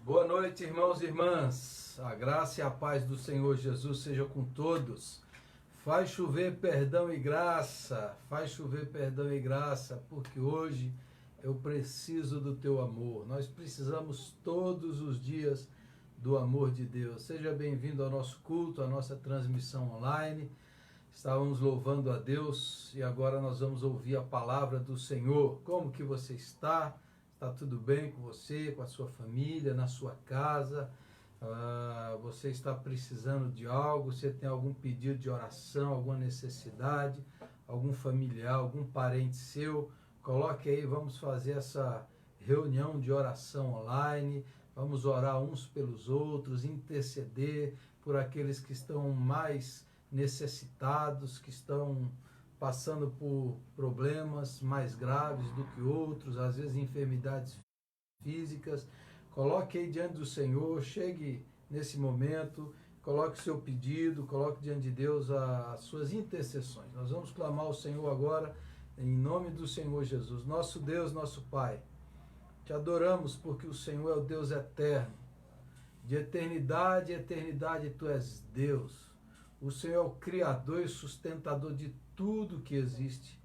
Boa noite, irmãos e irmãs. A graça e a paz do Senhor Jesus seja com todos. Faz chover perdão e graça, faz chover perdão e graça, porque hoje eu preciso do teu amor. Nós precisamos todos os dias do amor de Deus. Seja bem-vindo ao nosso culto, à nossa transmissão online. Estávamos louvando a Deus e agora nós vamos ouvir a palavra do Senhor. Como que você está? Está tudo bem com você, com a sua família, na sua casa? Você está precisando de algo? Você tem algum pedido de oração, alguma necessidade? Algum familiar, algum parente seu? Coloque aí, vamos fazer essa reunião de oração online. Vamos orar uns pelos outros, interceder por aqueles que estão mais necessitados, que estão passando por problemas mais graves do que outros, às vezes enfermidades físicas. Coloque aí diante do Senhor, chegue nesse momento, coloque o seu pedido, coloque diante de Deus as suas intercessões. Nós vamos clamar ao Senhor agora, em nome do Senhor Jesus. Nosso Deus, nosso Pai, te adoramos porque o Senhor é o Deus eterno. De eternidade em eternidade tu és Deus. O Senhor é o Criador e sustentador de tudo que existe.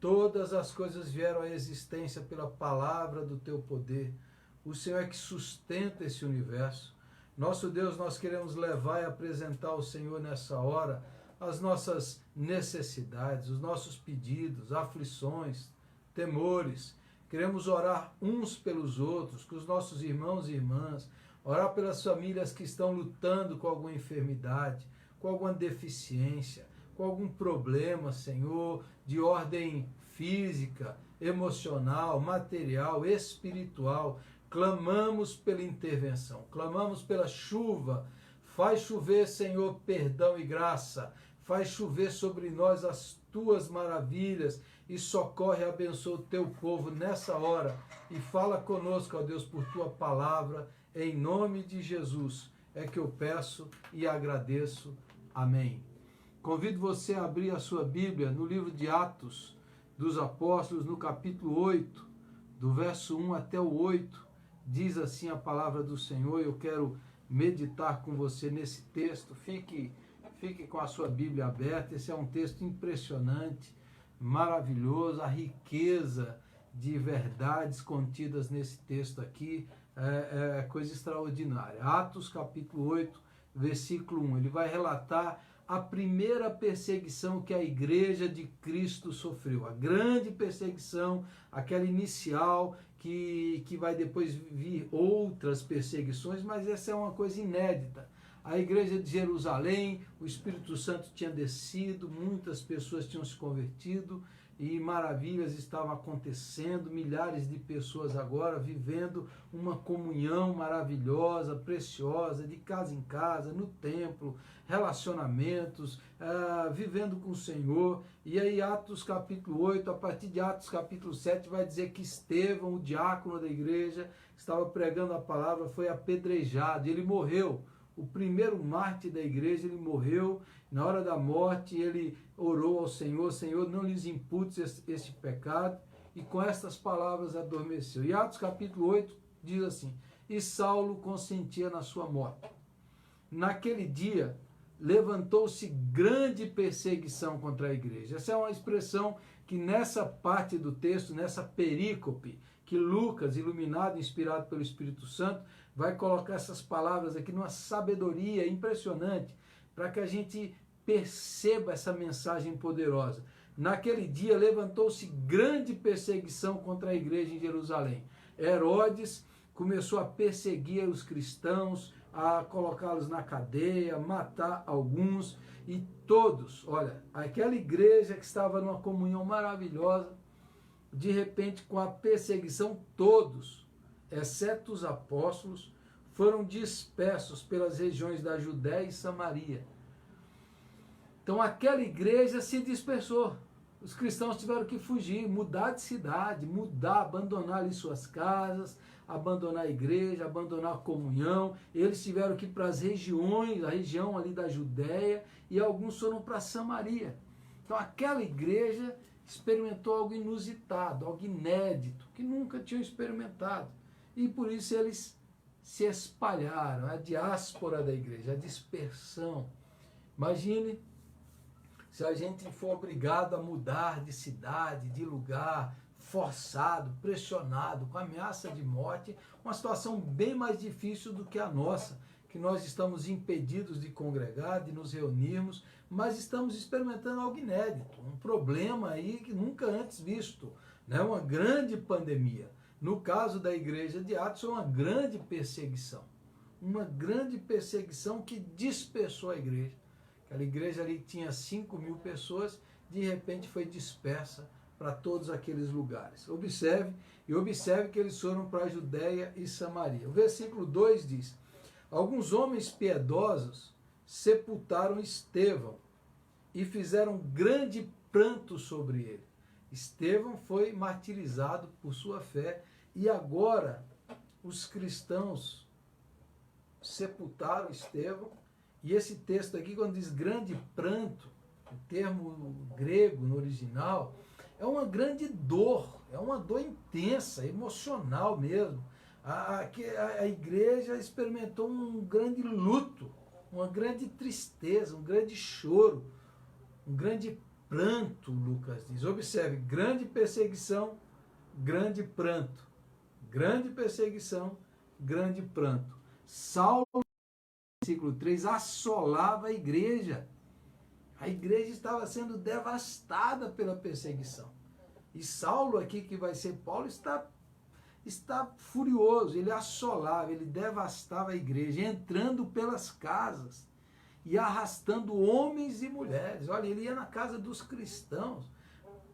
Todas as coisas vieram à existência pela palavra do teu poder. O Senhor é que sustenta esse universo. Nosso Deus, nós queremos levar e apresentar ao Senhor nessa hora as nossas necessidades, os nossos pedidos, aflições, temores. Queremos orar uns pelos outros, com os nossos irmãos e irmãs, orar pelas famílias que estão lutando com alguma enfermidade, com alguma deficiência, com algum problema, Senhor, de ordem física, emocional, material, espiritual. Clamamos pela intervenção, clamamos pela chuva. Faz chover, Senhor, perdão e graça. Faz chover sobre nós as tuas maravilhas e socorre e abençoa o teu povo nessa hora. E fala conosco, ó Deus, por tua palavra, em nome de Jesus. É que eu peço e agradeço. Amém. Convido você a abrir a sua Bíblia no livro de Atos dos Apóstolos, no capítulo 8, do verso 1 até o 8. Diz assim a palavra do Senhor. Eu quero meditar com você nesse texto. Fique com a sua Bíblia aberta. Esse é um texto impressionante, maravilhoso. A riqueza de verdades contidas nesse texto aqui é coisa extraordinária. Atos capítulo 8, versículo 1. Ele vai relatar a primeira perseguição que a igreja de Cristo sofreu. A grande perseguição, aquela inicial, que vai depois vir outras perseguições, mas essa é uma coisa inédita. A igreja de Jerusalém, o Espírito Santo tinha descido, muitas pessoas tinham se convertido e maravilhas estavam acontecendo, milhares de pessoas agora vivendo uma comunhão maravilhosa, preciosa, de casa em casa, no templo, relacionamentos, vivendo com o Senhor. E aí Atos capítulo 8, a partir de Atos capítulo 7, vai dizer que Estevão, o diácono da igreja, estava pregando a palavra, foi apedrejado, ele morreu. O primeiro mártir da igreja, ele morreu. Na hora da morte, ele orou ao Senhor: Senhor, não lhes imputes este pecado. E com estas palavras adormeceu. E Atos capítulo 8 diz assim: e Saulo consentia na sua morte. Naquele dia, levantou-se grande perseguição contra a igreja. Essa é uma expressão que nessa parte do texto, nessa perícope, que Lucas, iluminado, inspirado pelo Espírito Santo, vai colocar essas palavras aqui numa sabedoria impressionante, para que a gente perceba essa mensagem poderosa. Naquele dia levantou-se grande perseguição contra a igreja em Jerusalém. Herodes começou a perseguir os cristãos, a colocá-los na cadeia, matar alguns, e todos, olha, aquela igreja que estava numa comunhão maravilhosa, de repente, com a perseguição, todos, exceto os apóstolos, foram dispersos pelas regiões da Judéia e Samaria. Então aquela igreja se dispersou. Os cristãos tiveram que fugir, mudar de cidade, abandonar ali suas casas, abandonar a igreja, abandonar a comunhão. Eles tiveram que ir para as regiões, a região ali da Judéia, e alguns foram para Samaria. Então aquela igreja experimentou algo inusitado, algo inédito, que nunca tinham experimentado. E por isso eles se espalharam, a diáspora da igreja, a dispersão. Imagine se a gente for obrigado a mudar de cidade, de lugar, forçado, pressionado, com ameaça de morte, uma situação bem mais difícil do que a nossa, que nós estamos impedidos de congregar, de nos reunirmos, mas estamos experimentando algo inédito, um problema aí que nunca antes visto, né? Uma grande pandemia. No caso da igreja de Atos, uma grande perseguição que dispersou a igreja. Aquela igreja ali tinha 5.000 pessoas, de repente foi dispersa para todos aqueles lugares. Observe que eles foram para a Judéia e Samaria. O versículo 2 diz: alguns homens piedosos sepultaram Estevão e fizeram grande pranto sobre ele. Estevão foi martirizado por sua fé e agora os cristãos sepultaram Estevão. E esse texto aqui, quando diz grande pranto, o termo grego no original, é uma grande dor, é uma dor intensa, emocional mesmo. A igreja experimentou um grande luto, uma grande tristeza, um grande choro, um grande pranto, Lucas diz. Observe, grande perseguição, grande pranto. Grande perseguição, grande pranto. Saulo, versículo 3, assolava a igreja. A igreja estava sendo devastada pela perseguição. E Saulo aqui, que vai ser Paulo, está furioso. Ele assolava, ele devastava a igreja, entrando pelas casas e arrastando homens e mulheres. Olha, ele ia na casa dos cristãos,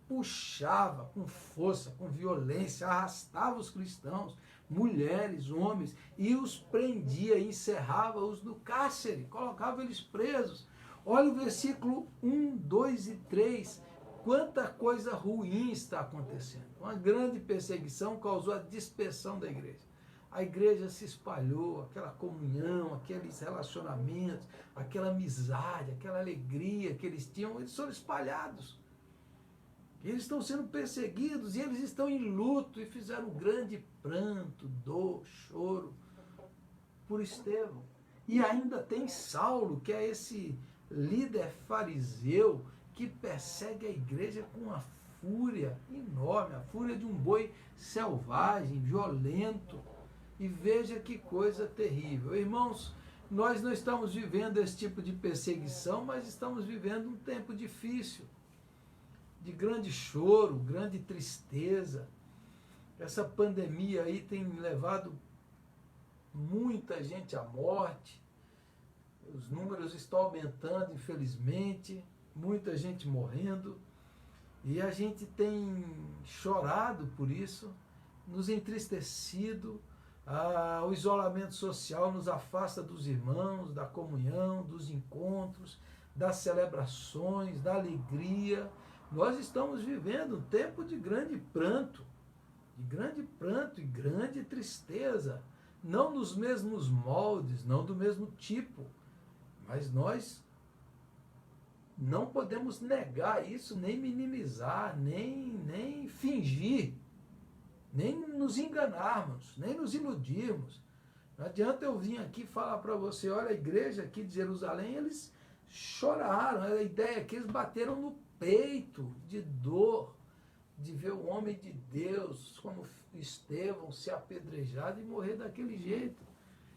puxava com força, com violência, arrastava os cristãos, mulheres, homens, e os prendia, encerrava-os no cárcere, colocava eles presos. Olha o versículo 1, 2 e 3, quanta coisa ruim está acontecendo. Uma grande perseguição causou a dispersão da igreja. A igreja se espalhou, aquela comunhão, aqueles relacionamentos, aquela amizade, aquela alegria que eles tinham, eles foram espalhados. Eles estão sendo perseguidos e eles estão em luto e fizeram um grande pranto, dor, choro por Estevão. E ainda tem Saulo, que é esse líder fariseu que persegue a igreja com uma fúria enorme, a fúria de um boi selvagem, violento. E veja que coisa terrível. Irmãos, nós não estamos vivendo esse tipo de perseguição, mas estamos vivendo um tempo difícil, de grande choro, grande tristeza. Essa pandemia aí tem levado muita gente à morte. Os números estão aumentando, infelizmente, muita gente morrendo. E a gente tem chorado por isso, nos entristecido. O isolamento social nos afasta dos irmãos, da comunhão, dos encontros, das celebrações, da alegria. Nós estamos vivendo um tempo de grande pranto e grande tristeza, não nos mesmos moldes, não do mesmo tipo, mas nós não podemos negar isso, nem minimizar, nem fingir, nem nos enganarmos, nem nos iludirmos. Não adianta eu vir aqui falar para você, olha, a igreja aqui de Jerusalém, eles choraram, a ideia é que eles bateram no peito de dor, de ver o homem de Deus, como Estevão, ser apedrejado e morrer daquele jeito.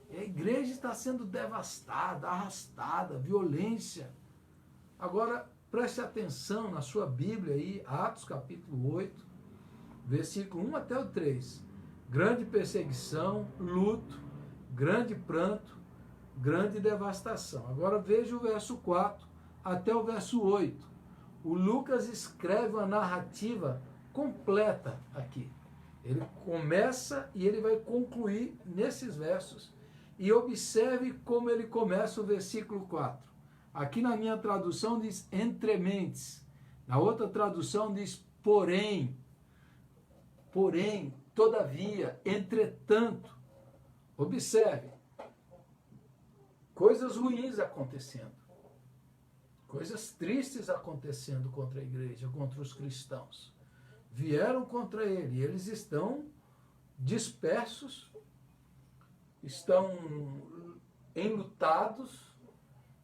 E a igreja está sendo devastada, arrastada, violência. Agora, preste atenção na sua Bíblia aí, Atos capítulo 8, versículo 1 até o 3. Grande perseguição, luto, grande pranto, grande devastação. Agora veja o verso 4 até o verso 8. O Lucas escreve uma narrativa completa aqui. Ele começa e ele vai concluir nesses versos. E observe como ele começa o versículo 4. Aqui na minha tradução diz entrementes. Na outra tradução diz porém, todavia, entretanto. Observe. Coisas ruins acontecendo. Coisas tristes acontecendo contra a igreja, contra os cristãos. Vieram contra ele, e eles estão dispersos, estão enlutados,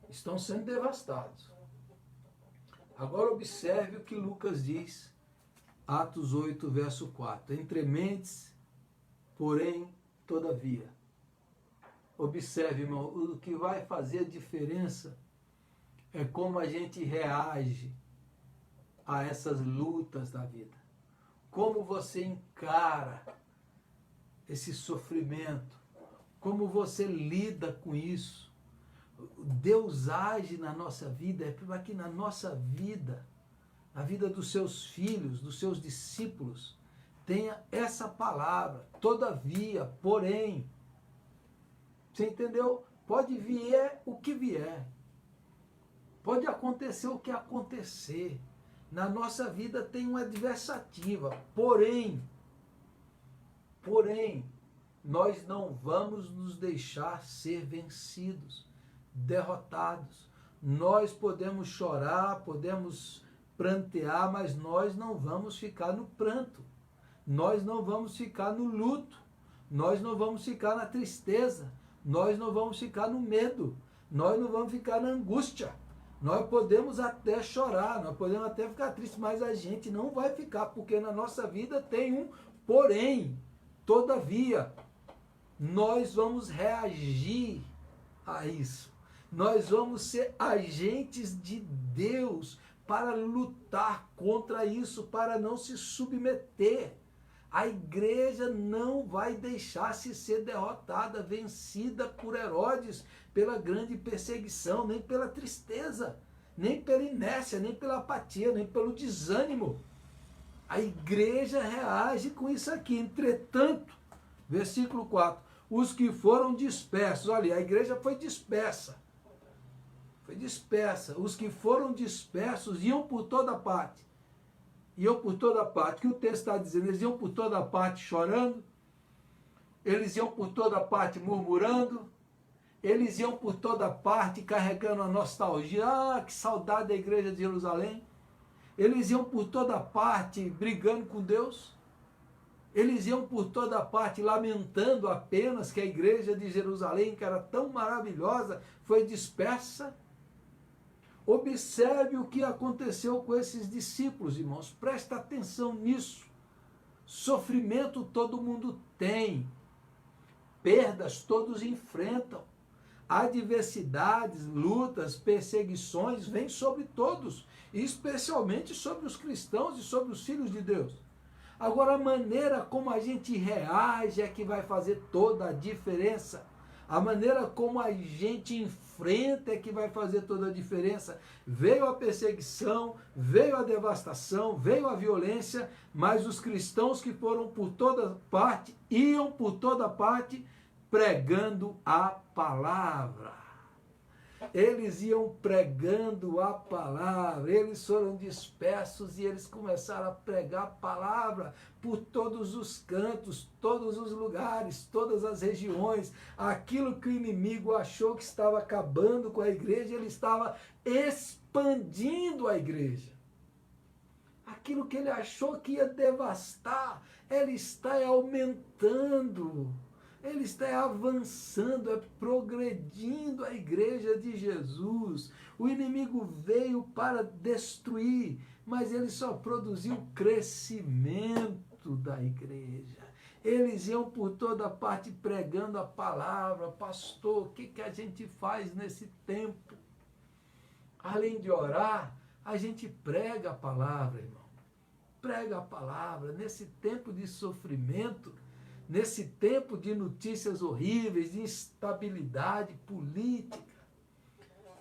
estão sendo devastados. Agora observe o que Lucas diz, Atos 8, verso 4. Entre mentes, porém, todavia. Observe, irmão, o que vai fazer a diferença é como a gente reage a essas lutas da vida. Como você encara esse sofrimento, como você lida com isso. Deus age na nossa vida, é para que na nossa vida, na vida dos seus filhos, dos seus discípulos, tenha essa palavra, todavia, porém. Você entendeu? Pode vier o que vier. Pode acontecer o que acontecer. Na nossa vida tem uma adversativa, porém, nós não vamos nos deixar ser vencidos, derrotados. Nós podemos chorar, podemos prantear, mas nós não vamos ficar no pranto. Nós não vamos ficar no luto. Nós não vamos ficar na tristeza. Nós não vamos ficar no medo. Nós não vamos ficar na angústia. Nós podemos até chorar, nós podemos até ficar tristes, mas a gente não vai ficar, porque na nossa vida tem um porém. Todavia, nós vamos reagir a isso. Nós vamos ser agentes de Deus para lutar contra isso, para não se submeter. A igreja não vai deixar-se ser derrotada, vencida por Herodes, pela grande perseguição, nem pela tristeza, nem pela inércia, nem pela apatia, nem pelo desânimo. A igreja reage com isso aqui. Entretanto, versículo 4, os que foram dispersos, olha, a igreja foi dispersa. Foi dispersa. Os que foram dispersos iam por toda parte. Iam por toda parte. O que o texto está dizendo? Eles iam por toda parte chorando. Eles iam por toda parte murmurando. Eles iam por toda parte carregando a nostalgia. Ah, que saudade da igreja de Jerusalém. Eles iam por toda parte brigando com Deus. Eles iam por toda parte lamentando apenas que a igreja de Jerusalém, que era tão maravilhosa, foi dispersa. Observe o que aconteceu com esses discípulos, irmãos. Presta atenção nisso. Sofrimento todo mundo tem. Perdas todos enfrentam. Adversidades, lutas, perseguições vêm sobre todos, especialmente sobre os cristãos e sobre os filhos de Deus. Agora, a maneira como a gente reage é que vai fazer toda a diferença. A maneira como a gente enfrenta é que vai fazer toda a diferença. Veio a perseguição, veio a devastação, veio a violência, mas os cristãos que foram por toda parte, iam por toda parte pregando a palavra. Eles iam pregando a palavra, eles foram dispersos e eles começaram a pregar a palavra por todos os cantos, todos os lugares, todas as regiões. Aquilo que o inimigo achou que estava acabando com a igreja, ele estava expandindo a igreja. Aquilo que ele achou que ia devastar, ele está aumentando. Ele está avançando, progredindo a igreja de Jesus. O inimigo veio para destruir, mas ele só produziu crescimento da igreja. Eles iam por toda parte pregando a palavra. Pastor, o que a gente faz nesse tempo? Além de orar, a gente prega a palavra, irmão. Prega a palavra. Nesse tempo de sofrimento, nesse tempo de notícias horríveis, de instabilidade política,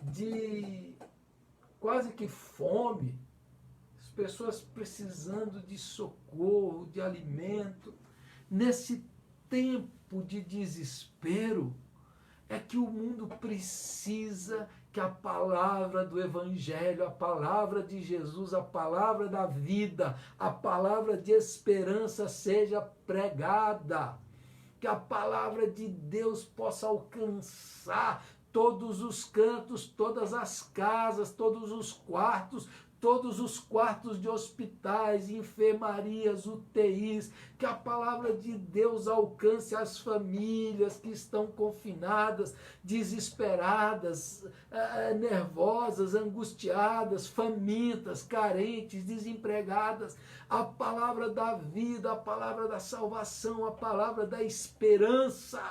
de quase que fome, as pessoas precisando de socorro, de alimento, nesse tempo de desespero, é que o mundo precisa que a palavra do Evangelho, a palavra de Jesus, a palavra da vida, a palavra de esperança seja pregada. Que a palavra de Deus possa alcançar todos os cantos, todas as casas, todos os quartos, todos os quartos de hospitais, enfermarias, UTIs, que a palavra de Deus alcance as famílias que estão confinadas, desesperadas, nervosas, angustiadas, famintas, carentes, desempregadas. A palavra da vida, a palavra da salvação, a palavra da esperança.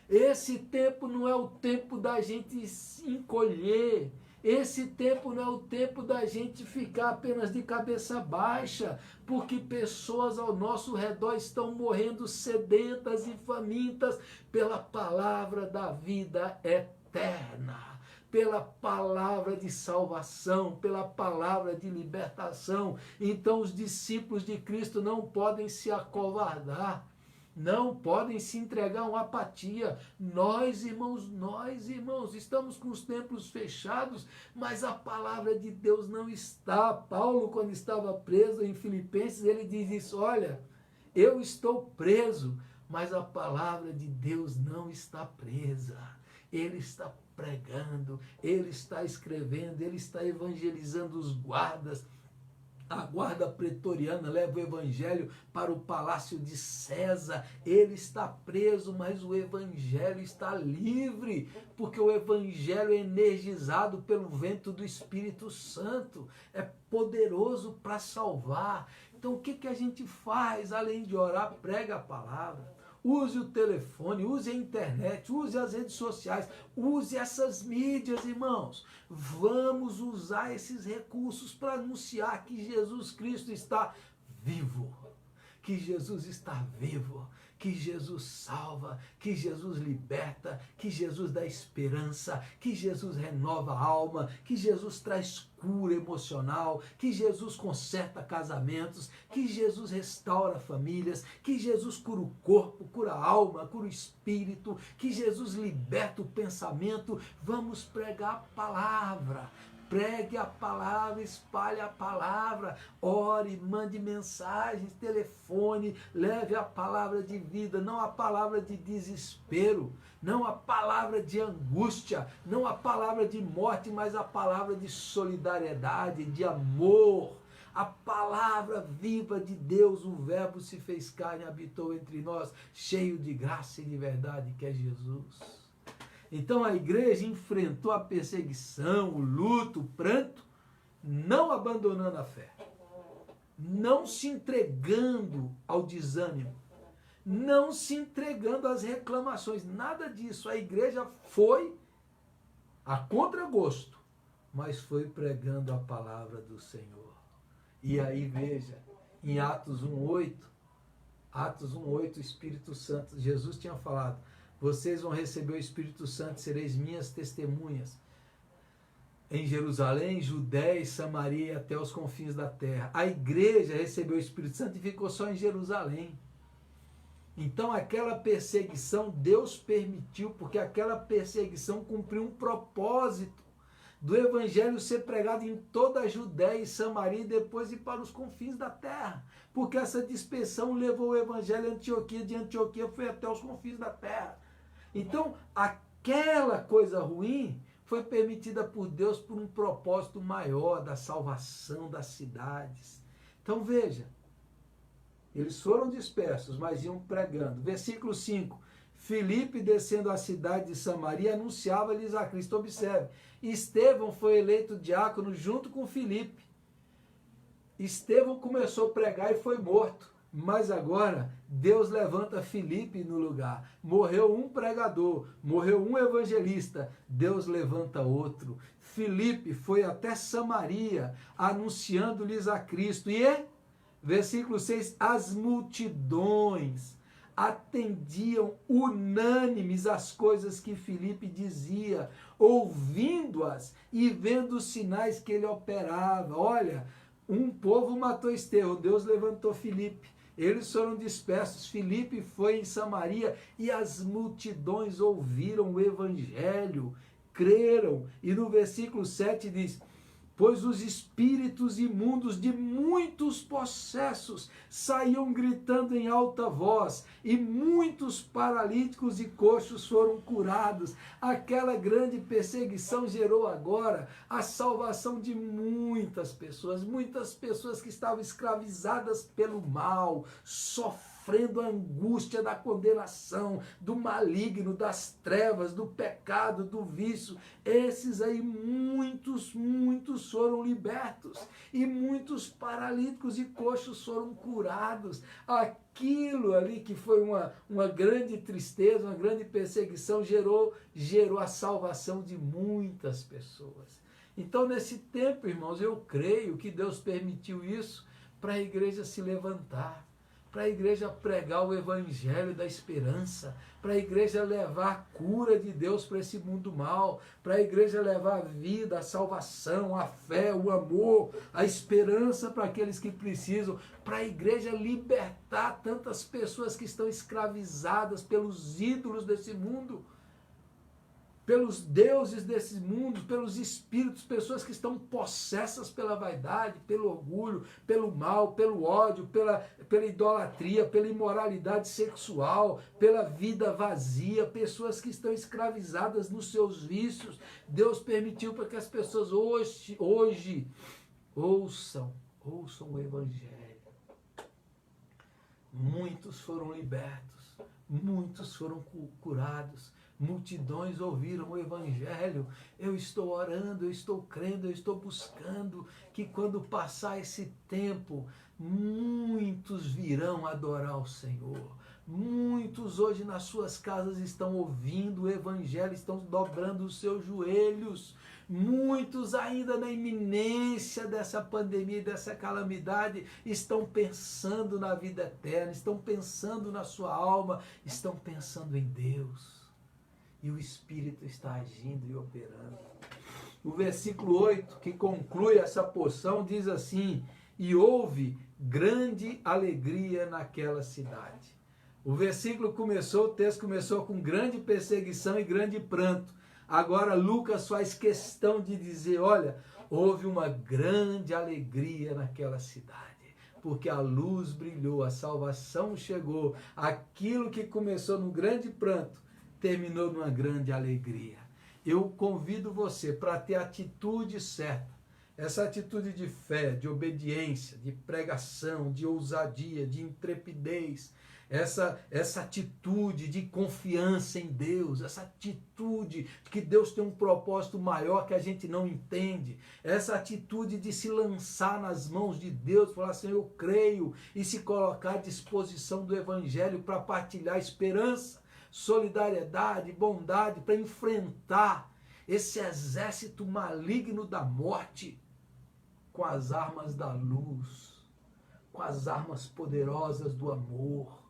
Esse tempo não é o tempo da gente se encolher. Esse tempo não é o tempo da gente ficar apenas de cabeça baixa, porque pessoas ao nosso redor estão morrendo sedentas e famintas pela palavra da vida eterna, pela palavra de salvação, pela palavra de libertação. Então os discípulos de Cristo não podem se acovardar. Não podem se entregar a uma apatia. Nós, irmãos, estamos com os templos fechados, mas a palavra de Deus não está. Paulo, quando estava preso em Filipenses, ele diz isso: olha, eu estou preso, mas a palavra de Deus não está presa. Ele está pregando, ele está escrevendo, ele está evangelizando os guardas. A guarda pretoriana leva o evangelho para o palácio de César. Ele está preso, mas o evangelho está livre, porque o evangelho é energizado pelo vento do Espírito Santo. É poderoso para salvar. Então o que a gente faz? Além de orar, prega a palavra. Use o telefone, use a internet, use as redes sociais, use essas mídias, irmãos. Vamos usar esses recursos para anunciar que Jesus Cristo está vivo, que Jesus está vivo, que Jesus salva, que Jesus liberta, que Jesus dá esperança, que Jesus renova a alma, que Jesus traz cura emocional, que Jesus conserta casamentos, que Jesus restaura famílias, que Jesus cura o corpo, cura a alma, cura o espírito, que Jesus liberta o pensamento. Vamos pregar a palavra. Pregue a palavra, espalhe a palavra, ore, mande mensagens, telefone, leve a palavra de vida, não a palavra de desespero, não a palavra de angústia, não a palavra de morte, mas a palavra de solidariedade, de amor. A palavra viva de Deus, o verbo se fez carne e habitou entre nós, cheio de graça e de verdade, que é Jesus. Então a igreja enfrentou a perseguição, o luto, o pranto, não abandonando a fé, não se entregando ao desânimo, não se entregando às reclamações, nada disso. A igreja foi a contragosto, mas foi pregando a palavra do Senhor. E aí veja, em Atos 1:8, o Espírito Santo, Jesus tinha falado: vocês vão receber o Espírito Santo, sereis minhas testemunhas em Jerusalém, Judéia e Samaria e até os confins da terra. A igreja recebeu o Espírito Santo e ficou só em Jerusalém. Então aquela perseguição Deus permitiu, porque aquela perseguição cumpriu um propósito do evangelho ser pregado em toda a Judéia e Samaria e depois ir para os confins da terra. Porque essa dispersão levou o evangelho a Antioquia, de Antioquia foi até os confins da terra. Então, aquela coisa ruim foi permitida por Deus por um propósito maior da salvação das cidades. Então, veja, eles foram dispersos, mas iam pregando. Versículo 5, Filipe, descendo à cidade de Samaria, anunciava-lhes a Cristo. Observe, Estevão foi eleito diácono junto com Filipe. Estevão começou a pregar e foi morto. Mas agora, Deus levanta Filipe no lugar. Morreu um pregador, morreu um evangelista, Deus levanta outro. Filipe foi até Samaria, anunciando-lhes a Cristo. E, versículo 6, as multidões atendiam unânimes às coisas que Filipe dizia, ouvindo-as e vendo os sinais que ele operava. Olha, um povo matou Estevão, Deus levantou Filipe. Eles foram dispersos, Filipe foi em Samaria e as multidões ouviram o evangelho, creram. E no versículo 7 diz, pois os espíritos imundos de muitos possessos saíam gritando em alta voz, e muitos paralíticos e coxos foram curados. Aquela grande perseguição gerou agora a salvação de muitas pessoas que estavam escravizadas pelo mal, sofrendo a angústia da condenação, do maligno, das trevas, do pecado, do vício. Esses aí, muitos foram libertos, e muitos paralíticos e coxos foram curados. Aquilo ali que foi uma grande tristeza, uma grande perseguição, gerou a salvação de muitas pessoas. Então, nesse tempo, irmãos, eu creio que Deus permitiu isso para a igreja se levantar, para a igreja pregar o evangelho da esperança, para a igreja levar a cura de Deus para esse mundo mal, para a igreja levar a vida, a salvação, a fé, o amor, a esperança para aqueles que precisam, para a igreja libertar tantas pessoas que estão escravizadas pelos ídolos desse mundo, pelos deuses desse mundo, pelos espíritos, pessoas que estão possessas pela vaidade, pelo orgulho, pelo mal, pelo ódio, pela idolatria, pela imoralidade sexual, pela vida vazia, pessoas que estão escravizadas nos seus vícios. Deus permitiu para que as pessoas hoje ouçam o evangelho. Muitos foram libertos, muitos foram curados. Multidões ouviram o evangelho. Eu estou orando, eu estou crendo, eu estou buscando que quando passar esse tempo, muitos virão adorar o Senhor. Muitos hoje nas suas casas estão ouvindo o evangelho, estão dobrando os seus joelhos. Muitos ainda na iminência dessa pandemia, dessa calamidade, estão pensando na vida eterna, estão pensando na sua alma, estão pensando em Deus. E o Espírito está agindo e operando. O versículo 8, que conclui essa porção, diz assim: e houve grande alegria naquela cidade. O texto começou com grande perseguição e grande pranto. Agora Lucas faz questão de dizer, olha, houve uma grande alegria naquela cidade, porque a luz brilhou, a salvação chegou. Aquilo que começou num grande pranto, terminou numa grande alegria. Eu convido você para ter a atitude certa, essa atitude de fé, de obediência, de pregação, de ousadia, de intrepidez, essa atitude de confiança em Deus, essa atitude de que Deus tem um propósito maior que a gente não entende, essa atitude de se lançar nas mãos de Deus, falar assim, eu creio, e se colocar à disposição do evangelho para partilhar esperança, solidariedade, bondade, para enfrentar esse exército maligno da morte com as armas da luz, com as armas poderosas do amor,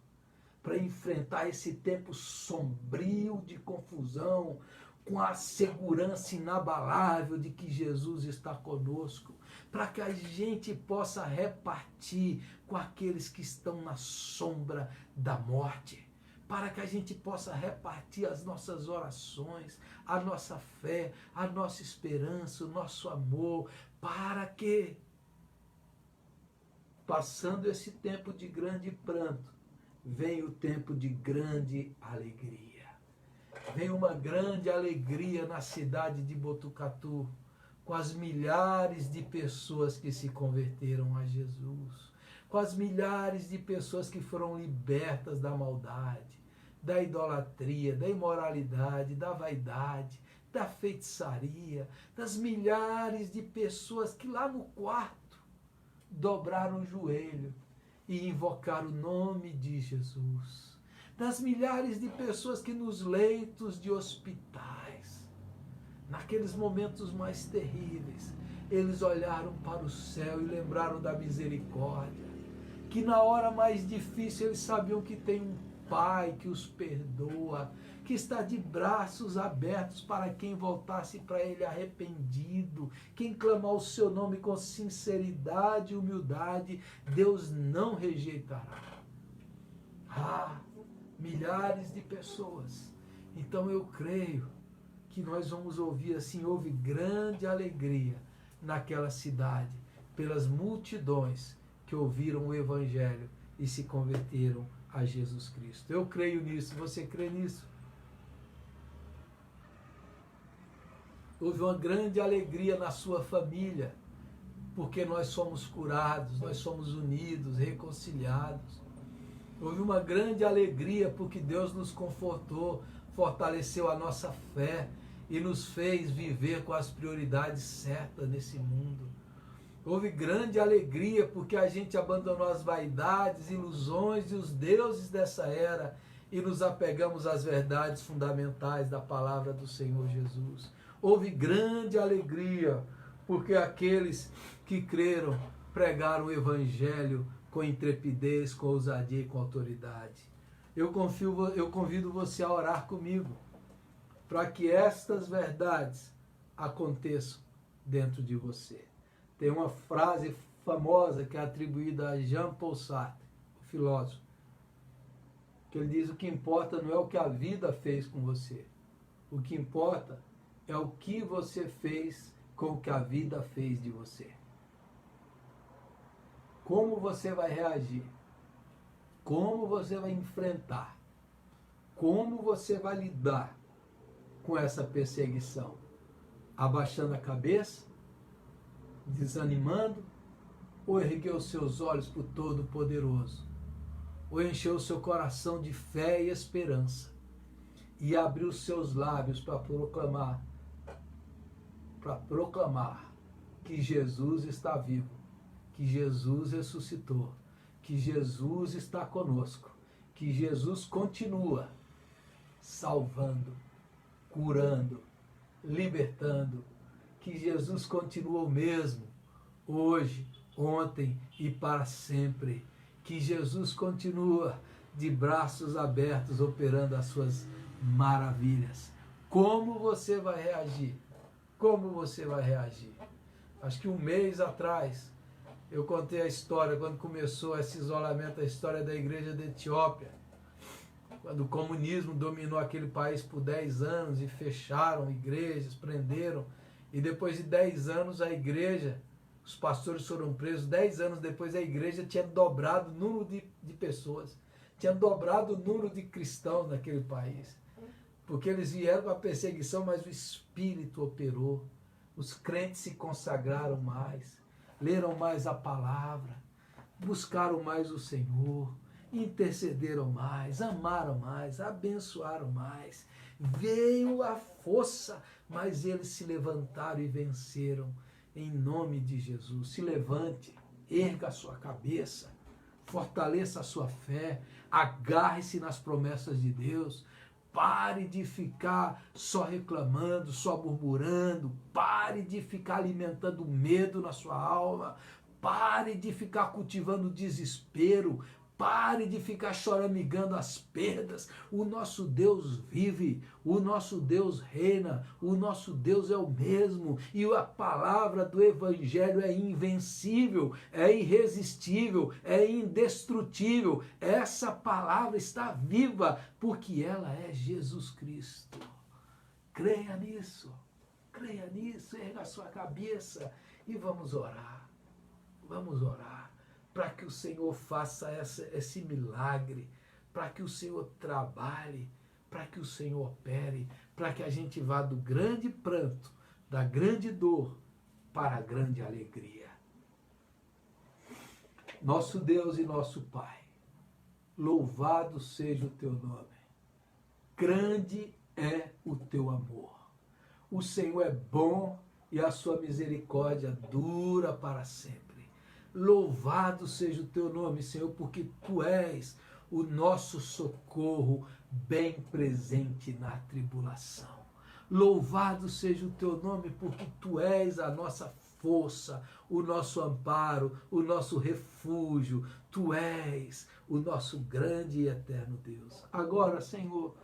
para enfrentar esse tempo sombrio de confusão, com a segurança inabalável de que Jesus está conosco, para que a gente possa repartir com aqueles que estão na sombra da morte, para que a gente possa repartir as nossas orações, a nossa fé, a nossa esperança, o nosso amor, para que, passando esse tempo de grande pranto, venha o tempo de grande alegria. Vem uma grande alegria na cidade de Botucatu, com as milhares de pessoas que se converteram a Jesus, com as milhares de pessoas que foram libertas da maldade, da idolatria, da imoralidade, da vaidade, da feitiçaria, das milhares de pessoas que lá no quarto dobraram o joelho e invocaram o nome de Jesus, das milhares de pessoas que nos leitos de hospitais, naqueles momentos mais terríveis, eles olharam para o céu e lembraram da misericórdia, que na hora mais difícil eles sabiam que tem um Pai que os perdoa, que está de braços abertos para quem voltasse para Ele arrependido, quem clamar o seu nome com sinceridade e humildade, Deus não rejeitará. Ah, milhares de pessoas. Então eu creio que nós vamos ouvir assim, houve grande alegria naquela cidade, pelas multidões que ouviram o Evangelho e se converteram a Jesus Cristo. Eu creio nisso, você crê nisso? Houve uma grande alegria na sua família, porque nós somos curados, nós somos unidos, reconciliados. Houve uma grande alegria porque Deus nos confortou, fortaleceu a nossa fé e nos fez viver com as prioridades certas nesse mundo. Houve grande alegria porque a gente abandonou as vaidades, ilusões e os deuses dessa era e nos apegamos às verdades fundamentais da palavra do Senhor Jesus. Houve grande alegria porque aqueles que creram pregaram o Evangelho com intrepidez, com ousadia e com autoridade. Eu convido você a orar comigo para que estas verdades aconteçam dentro de você. Tem uma frase famosa que é atribuída a Jean-Paul Sartre, o filósofo, que ele diz: o que importa não é o que a vida fez com você, o que importa é o que você fez com o que a vida fez de você. Como você vai reagir? Como você vai enfrentar? Como você vai lidar com essa perseguição? Abaixando a cabeça? Desanimando? Ou erguer os seus olhos para o Todo-Poderoso? Ou encher o seu coração de fé e esperança? E abrir os seus lábios para proclamar que Jesus está vivo, que Jesus ressuscitou, que Jesus está conosco, que Jesus continua salvando, curando, libertando, que Jesus continua o mesmo, hoje, ontem e para sempre, que Jesus continua de braços abertos operando as suas maravilhas. Como você vai reagir? Como você vai reagir? Acho que um mês atrás eu contei a história, quando começou esse isolamento, a história da igreja da Etiópia, quando o comunismo dominou aquele país por 10 anos e fecharam igrejas, prenderam, e depois de 10 anos a igreja, os pastores foram presos, 10 anos depois a igreja tinha dobrado o número de pessoas, tinha dobrado o número de cristãos naquele país, porque eles vieram com a perseguição, mas o Espírito operou, os crentes se consagraram mais, leram mais a palavra, buscaram mais o Senhor, intercederam mais, amaram mais, abençoaram mais. Veio a força, mas eles se levantaram e venceram em nome de Jesus. Se levante, erga a sua cabeça, fortaleça a sua fé, agarre-se nas promessas de Deus. Pare de ficar só reclamando, só murmurando. Pare de ficar alimentando medo na sua alma. Pare de ficar cultivando desespero. Pare de ficar choramingando as perdas. O nosso Deus vive, o nosso Deus reina, o nosso Deus é o mesmo. E a palavra do Evangelho é invencível, é irresistível, é indestrutível. Essa palavra está viva, porque ela é Jesus Cristo. Creia nisso, erga a sua cabeça e vamos orar. Vamos orar para que o Senhor faça esse milagre, para que o Senhor trabalhe, para que o Senhor opere, para que a gente vá do grande pranto, da grande dor, para a grande alegria. Nosso Deus e nosso Pai, louvado seja o teu nome. Grande é o teu amor. O Senhor é bom e a sua misericórdia dura para sempre. Louvado seja o teu nome, Senhor, porque tu és o nosso socorro bem presente na tribulação. Louvado seja o teu nome, porque tu és a nossa força, o nosso amparo, o nosso refúgio. Tu és o nosso grande e eterno Deus. Agora, Senhor,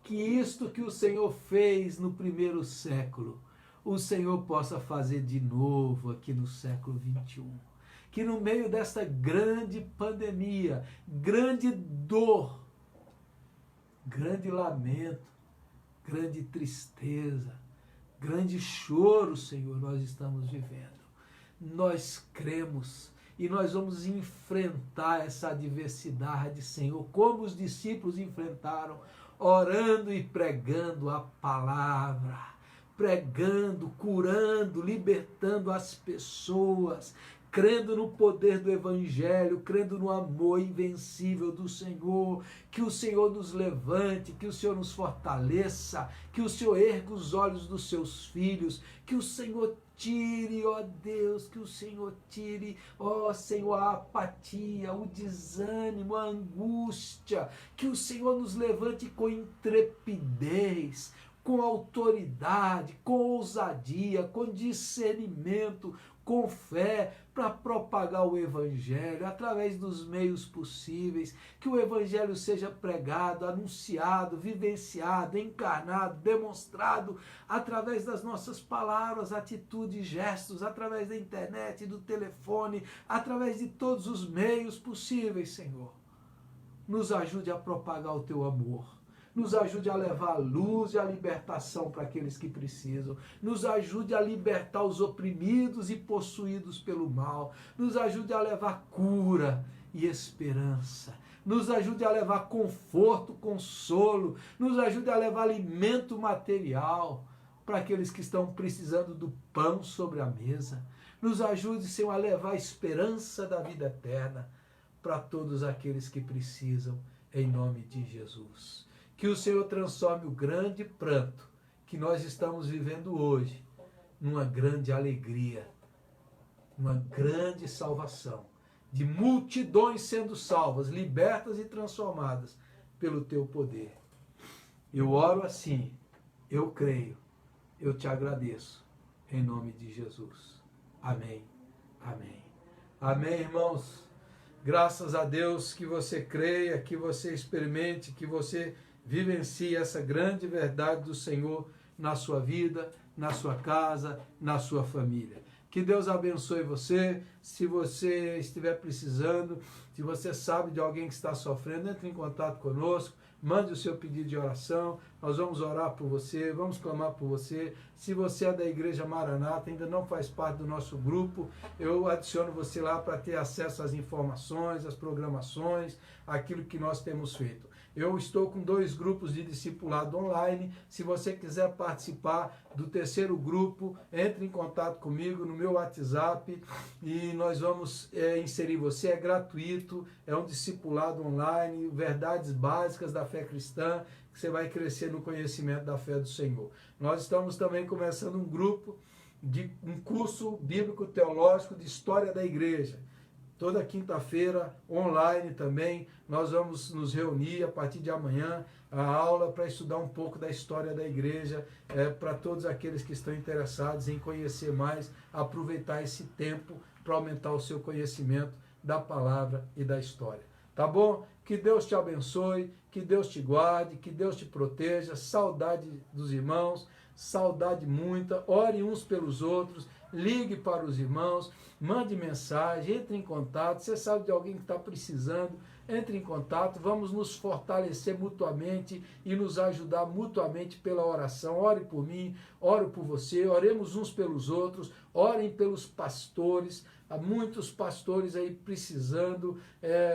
que isto que o Senhor fez no primeiro século, o Senhor possa fazer de novo aqui no século 21. Que no meio desta grande pandemia, grande dor, grande lamento, grande tristeza, grande choro, Senhor, nós estamos vivendo. nós cremos e nós vamos enfrentar essa adversidade, Senhor, como os discípulos enfrentaram, orando e pregando a palavra, pregando, curando, libertando as pessoas, crendo no poder do Evangelho, crendo no amor invencível do Senhor, que o Senhor nos levante, que o Senhor nos fortaleça, que o Senhor erga os olhos dos seus filhos, que o Senhor tire, ó Deus, que o Senhor tire, ó Senhor, a apatia, o desânimo, a angústia, que o Senhor nos levante com intrepidez, com autoridade, com ousadia, com discernimento, com fé, para propagar o Evangelho através dos meios possíveis, que o Evangelho seja pregado, anunciado, vivenciado, encarnado, demonstrado através das nossas palavras, atitudes, gestos, através da internet, do telefone, através de todos os meios possíveis, Senhor. Nos ajude a propagar o teu amor. Nos ajude a levar a luz e a libertação para aqueles que precisam. Nos ajude a libertar os oprimidos e possuídos pelo mal. Nos ajude a levar cura e esperança. Nos ajude a levar conforto, consolo. Nos ajude a levar alimento material para aqueles que estão precisando do pão sobre a mesa. Nos ajude, Senhor, a levar a esperança da vida eterna para todos aqueles que precisam, em nome de Jesus. Que o Senhor transforme o grande pranto que nós estamos vivendo hoje numa grande alegria, numa grande salvação, de multidões sendo salvas, libertas e transformadas pelo teu poder. Eu oro assim, eu creio, eu te agradeço, em nome de Jesus. Amém, amém. Amém, irmãos. Graças a Deus que você creia, que você experimente, que você vivencie essa grande verdade do Senhor na sua vida, na sua casa, na sua família. Que Deus abençoe você. Se você estiver precisando, se você sabe de alguém que está sofrendo, entre em contato conosco, mande o seu pedido de oração, nós vamos orar por você, vamos clamar por você. Se você é da Igreja Maranata, ainda não faz parte do nosso grupo, eu adiciono você lá para ter acesso às informações, às programações, aquilo que nós temos feito. Eu estou com 2 grupos de discipulado online. Se você quiser participar do terceiro grupo, entre em contato comigo no meu WhatsApp e nós vamos inserir você. É gratuito, é um discipulado online, verdades básicas da fé cristã, que você vai crescer no conhecimento da fé do Senhor. Nós estamos também começando um grupo de um curso bíblico teológico de história da igreja. Toda quinta-feira, online também, nós vamos nos reunir a partir de amanhã, a aula para estudar um pouco da história da igreja, para todos aqueles que estão interessados em conhecer mais, aproveitar esse tempo para aumentar o seu conhecimento da palavra e da história. Tá bom? Que Deus te abençoe, que Deus te guarde, que Deus te proteja, saudade dos irmãos, saudade muita, ore uns pelos outros, ligue para os irmãos, mande mensagem, entre em contato. Você sabe de alguém que está precisando, entre em contato. Vamos nos fortalecer mutuamente e nos ajudar mutuamente pela oração. Ore por mim, oro por você, oremos uns pelos outros, orem pelos pastores. Há muitos pastores aí precisando.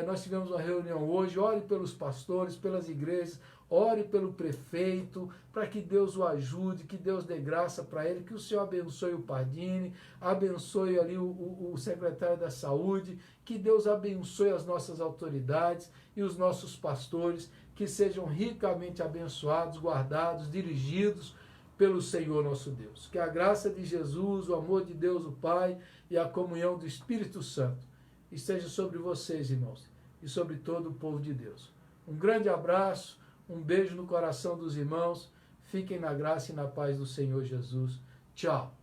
Nós tivemos uma reunião hoje. Ore pelos pastores, pelas igrejas, ore pelo prefeito, para que Deus o ajude, que Deus dê graça para ele, que o Senhor abençoe o Pardini, abençoe ali o secretário da Saúde, que Deus abençoe as nossas autoridades e os nossos pastores, que sejam ricamente abençoados, guardados, dirigidos pelo Senhor nosso Deus. Que a graça de Jesus, o amor de Deus o Pai e a comunhão do Espírito Santo esteja sobre vocês, irmãos, e sobre todo o povo de Deus. Um grande abraço, um beijo no coração dos irmãos. Fiquem na graça e na paz do Senhor Jesus. Tchau.